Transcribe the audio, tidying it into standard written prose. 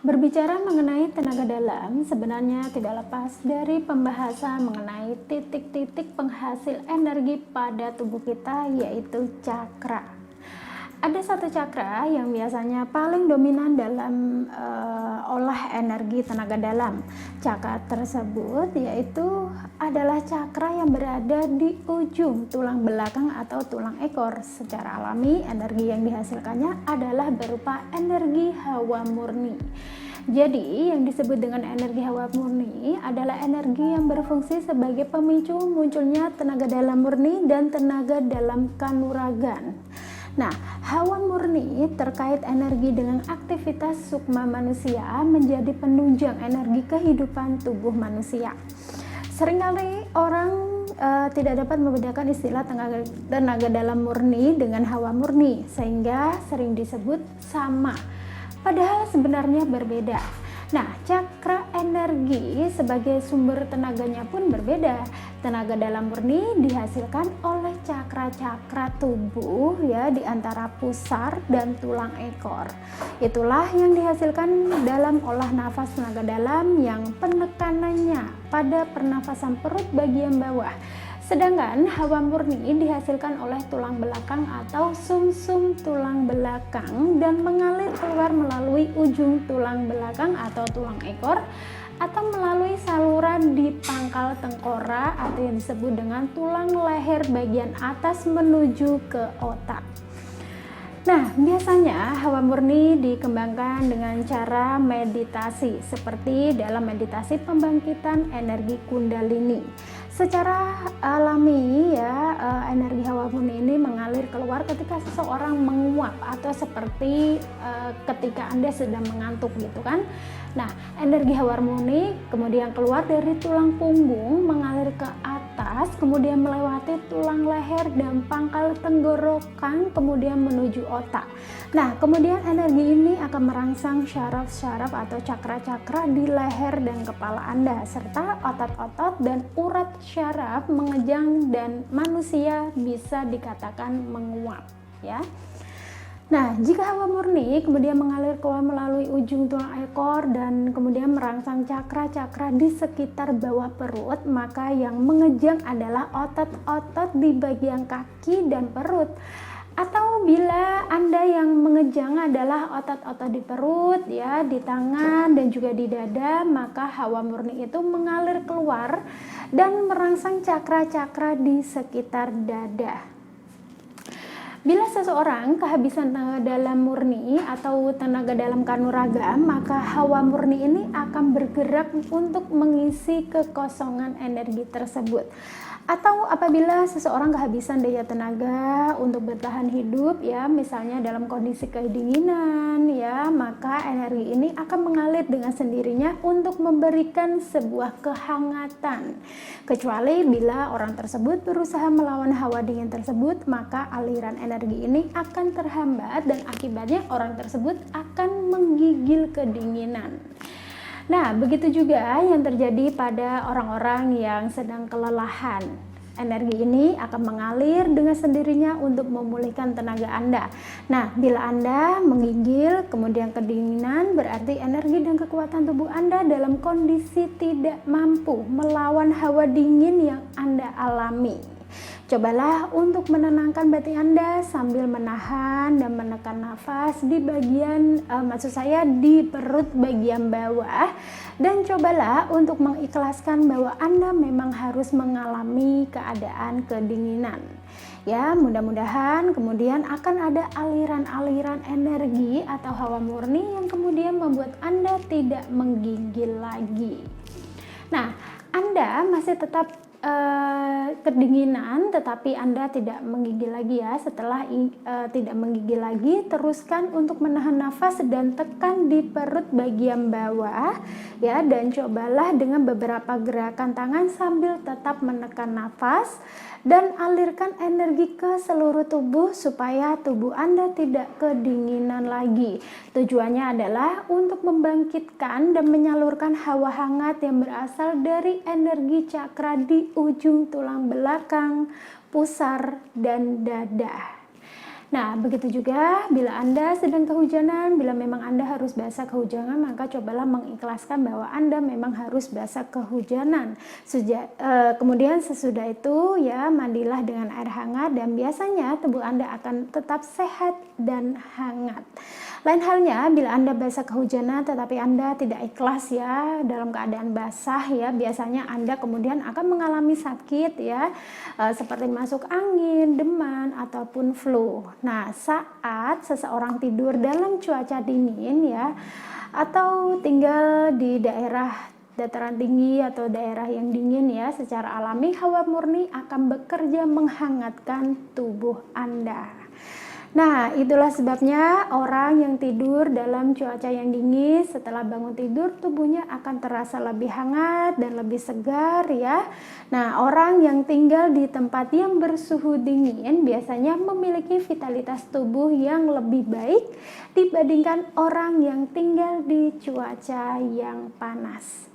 Berbicara mengenai tenaga dalam, sebenarnya tidak lepas dari pembahasan mengenai titik-titik penghasil energi pada tubuh kita, yaitu cakra. Ada satu cakra yang biasanya paling dominan dalam olah energi tenaga dalam. Cakra tersebut yaitu adalah cakra yang berada di ujung tulang belakang atau tulang ekor. Secara alami, energi yang dihasilkannya adalah berupa energi hawa murni. Jadi, yang disebut dengan energi hawa murni adalah energi yang berfungsi sebagai pemicu munculnya tenaga dalam murni dan tenaga dalam kanuragan. Nah, hawa murni terkait energi dengan aktivitas sukma manusia menjadi penunjang energi kehidupan tubuh manusia. Seringkali orang tidak dapat membedakan istilah tenaga dalam murni dengan hawa murni, sehingga sering disebut sama, padahal sebenarnya berbeda. Nah, cakra energi sebagai sumber tenaganya pun berbeda. Tenaga dalam murni dihasilkan oleh cakra-cakra tubuh ya di antara pusar dan tulang ekor. Itulah yang dihasilkan dalam olah nafas tenaga dalam yang penekanannya pada pernafasan perut bagian bawah. Sedangkan hawa murni dihasilkan oleh tulang belakang atau sumsum tulang belakang dan mengalir keluar melalui ujung tulang belakang atau tulang ekor atau melalui saluran di pangkal tengkorak atau yang disebut dengan tulang leher bagian atas menuju ke otak. Nah, biasanya hawa murni dikembangkan dengan cara meditasi seperti dalam meditasi pembangkitan energi kundalini. Secara alami ya, energi hawa murni ini mengalir keluar ketika seseorang menguap atau seperti ketika Anda sedang mengantuk gitu kan. Nah, energi hawa murni kemudian keluar dari tulang punggung mengalir ke atas, kemudian melewati tulang leher dan pangkal tenggorokan, kemudian menuju otak. Nah, kemudian energi ini akan merangsang syaraf-syaraf atau cakra-cakra di leher dan kepala Anda, serta otot-otot dan urat syaraf mengejang dan manusia bisa dikatakan menguap ya. Nah, jika hawa murni kemudian mengalir keluar melalui ujung tulang ekor dan kemudian merangsang cakra-cakra di sekitar bawah perut, maka yang mengejang adalah otot-otot di bagian kaki dan perut. Atau bila Anda yang mengejang adalah otot-otot di perut ya, di tangan dan juga di dada, maka hawa murni itu mengalir keluar dan merangsang cakra-cakra di sekitar dada. Bila seseorang kehabisan tenaga dalam murni atau tenaga dalam kanuraga, maka hawa murni ini akan bergerak untuk mengisi kekosongan energi tersebut. Atau apabila seseorang kehabisan daya tenaga untuk bertahan hidup ya, misalnya dalam kondisi kedinginan ya, maka energi ini akan mengalir dengan sendirinya untuk memberikan sebuah kehangatan. Kecuali bila orang tersebut berusaha melawan hawa dingin tersebut, maka aliran energi ini akan terhambat dan akibatnya orang tersebut akan menggigil kedinginan. Nah, begitu juga yang terjadi pada orang-orang yang sedang kelelahan. Energi ini akan mengalir dengan sendirinya untuk memulihkan tenaga Anda. Nah, bila Anda menggigil, kemudian kedinginan, berarti energi dan kekuatan tubuh Anda dalam kondisi tidak mampu melawan hawa dingin yang Anda alami. Cobalah untuk menenangkan batin Anda sambil menahan dan menekan nafas di bagian, di perut bagian bawah, dan cobalah untuk mengikhlaskan bahwa Anda memang harus mengalami keadaan kedinginan. Ya, mudah-mudahan kemudian akan ada aliran-aliran energi atau hawa murni yang kemudian membuat Anda tidak menggigil lagi. Nah, Anda masih tetap kedinginan tetapi Anda tidak menggigil lagi ya. Setelah tidak menggigil lagi, teruskan untuk menahan nafas dan tekan di perut bagian bawah ya, dan cobalah dengan beberapa gerakan tangan sambil tetap menekan nafas dan alirkan energi ke seluruh tubuh supaya tubuh Anda tidak kedinginan lagi. Tujuannya adalah untuk membangkitkan dan menyalurkan hawa hangat yang berasal dari energi cakra di ujung tulang belakang, pusar, dan dada. Nah, begitu juga bila Anda sedang kehujanan, bila memang Anda harus basah kehujanan, maka cobalah mengikhlaskan bahwa Anda memang harus basah kehujanan. Kemudian sesudah itu ya mandilah dengan air hangat dan biasanya tubuh Anda akan tetap sehat dan hangat. Lain halnya bila Anda basah kehujanan tetapi Anda tidak ikhlas ya dalam keadaan basah ya, biasanya Anda kemudian akan mengalami sakit ya, seperti masuk angin, demam ataupun flu. Nah, saat seseorang tidur dalam cuaca dingin ya atau tinggal di daerah dataran tinggi atau daerah yang dingin ya, secara alami hawa murni akan bekerja menghangatkan tubuh Anda. Nah, itulah sebabnya orang yang tidur dalam cuaca yang dingin setelah bangun tidur tubuhnya akan terasa lebih hangat dan lebih segar ya. Nah, orang yang tinggal di tempat yang bersuhu dingin biasanya memiliki vitalitas tubuh yang lebih baik dibandingkan orang yang tinggal di cuaca yang panas.